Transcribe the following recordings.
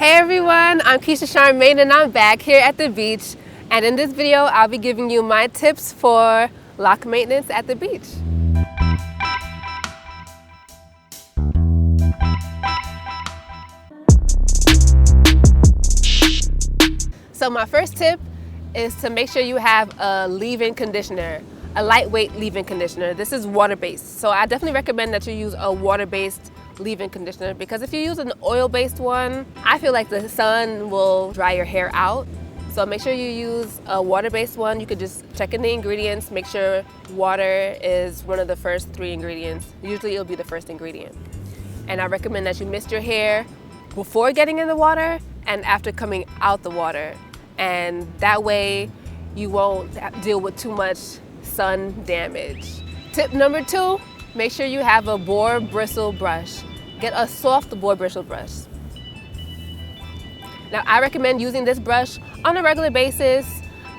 Hey everyone, I'm Keisha Charmaine and I'm back here at the beach. And in this video, I'll be giving you my tips for lock maintenance at the beach. So my first tip is to make sure you have a leave-in conditioner, a lightweight leave-in conditioner. This is water-based, so I definitely recommend that you use a water-based leave-in conditioner, because if you use an oil-based one, I feel like the sun will dry your hair out. So make sure you use a water-based one. You could just check in the ingredients, make sure water is one of the first 3 ingredients. Usually it'll be the first ingredient. And I recommend that you mist your hair before getting in the water and after coming out the water. And that way you won't deal with too much sun damage. Tip number 2, make sure you have a BOAR bristle brush. Get a soft BOAR bristle brush. Now I recommend using this brush on a regular basis.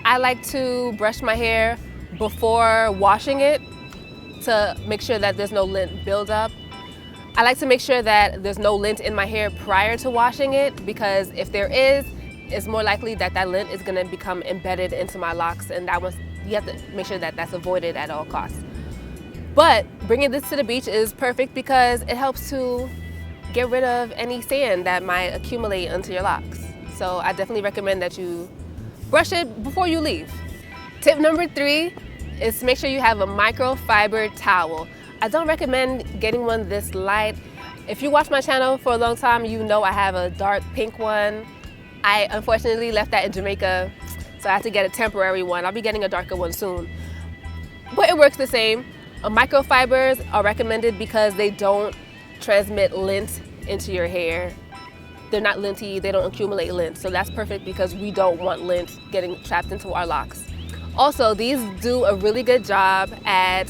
I like to brush my hair before washing it to make sure that there's no lint buildup. I like to make sure that there's no lint in my hair prior to washing it, because if there is, it's more likely that that lint is gonna become embedded into my locks, and you have to make sure that that's avoided at all costs. But bringing this to the beach is perfect because it helps to get rid of any sand that might accumulate onto your locks. So I definitely recommend that you brush it before you leave. Tip number 3 is to make sure you have a microfiber towel. I don't recommend getting one this light. If you watch my channel for a long time, you know I have a dark pink one. I unfortunately left that in Jamaica, so I have to get a temporary one. I'll be getting a darker one soon. But it works the same. Microfibers are recommended because they don't transmit lint into your hair. They're not linty, they don't accumulate lint. So that's perfect because we don't want lint getting trapped into our locks. Also, these do a really good job at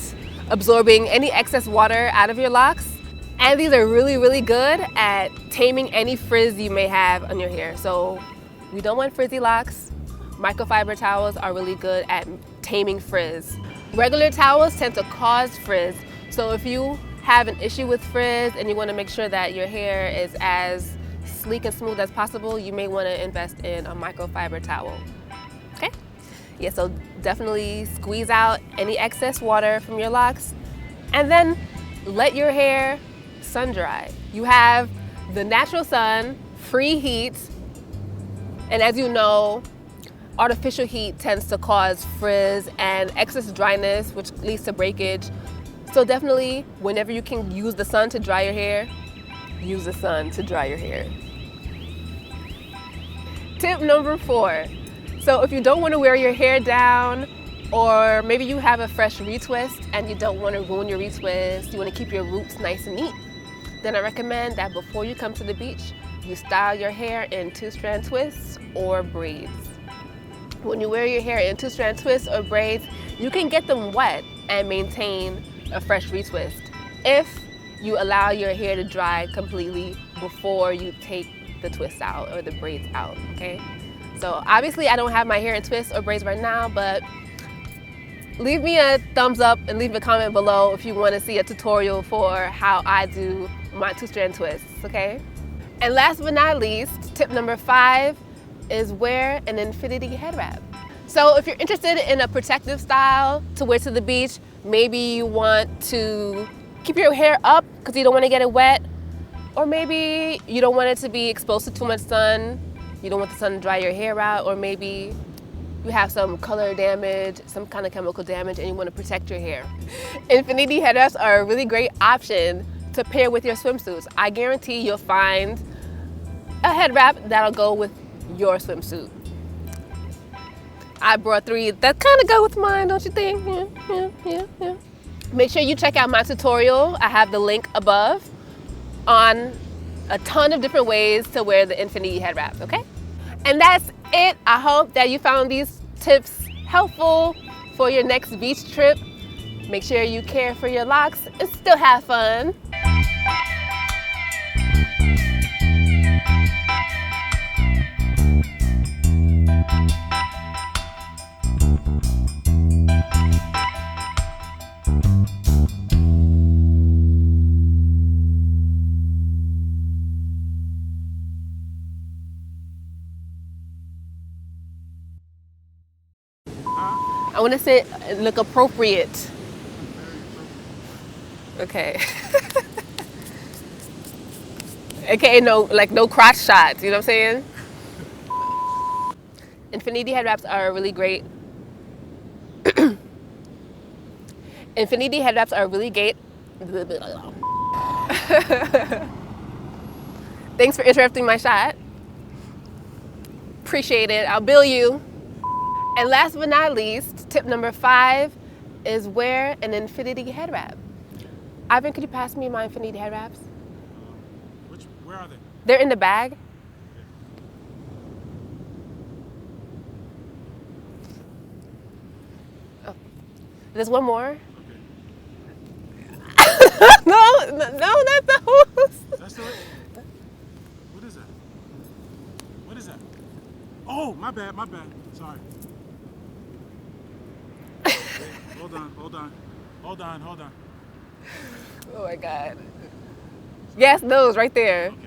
absorbing any excess water out of your locks. And these are really, really good at taming any frizz you may have on your hair. So we don't want frizzy locks. Microfiber towels are really good at taming frizz. Regular towels tend to cause frizz. So if you have an issue with frizz and you want to make sure that your hair is as sleek and smooth as possible, you may want to invest in a microfiber towel. Okay? Yeah, so definitely squeeze out any excess water from your locks and then let your hair sun dry. You have the natural sun, free heat, and as you know, artificial heat tends to cause frizz and excess dryness, which leads to breakage. So definitely, whenever you can use the sun to dry your hair, use the sun to dry your hair. Tip number 4. So if you don't want to wear your hair down, or maybe you have a fresh retwist and you don't want to ruin your retwist, you want to keep your roots nice and neat, then I recommend that before you come to the beach, you style your hair in 2-strand twists or braids. When you wear your hair in 2-strand twists or braids, you can get them wet and maintain a fresh retwist if you allow your hair to dry completely before you take the twists out or the braids out, okay? So obviously I don't have my hair in twists or braids right now, but leave me a thumbs up and leave a comment below if you want to see a tutorial for how I do my 2-strand twists, okay? And last but not least, tip number 5 is wear an infinity head wrap. So if you're interested in a protective style to wear to the beach, maybe you want to keep your hair up because you don't want to get it wet, or maybe you don't want it to be exposed to too much sun, you don't want the sun to dry your hair out, or maybe you have some color damage, some kind of chemical damage, and you want to protect your hair. Infinity head wraps are a really great option to pair with your swimsuits. I guarantee you'll find a head wrap that'll go with your swimsuit. I brought 3 that kind of go with mine, don't you think? Yeah. Make sure you check out my tutorial. I have the link above on a ton of different ways to wear the infinity head wrap, okay? And that's it. I hope that you found these tips helpful for your next beach trip. Make sure you care for your locks and still have fun. I want to sit and look appropriate. Okay. Okay, no, like no crotch shots, you know what I'm saying? Infinity head wraps are really great. Infinity head wraps are really great. Thanks for interrupting my shot. Appreciate it. I'll bill you. And last but not least, tip number 5 is wear an infinity head wrap. Ivan, could you pass me my infinity head wraps? Where are they? They're in the bag. Oh. There's one more. Okay. No, not the hose. That's the. What is that? What is that? Oh, my bad. Sorry. Wait, hold on. Oh my God. Yes, those right there. Okay.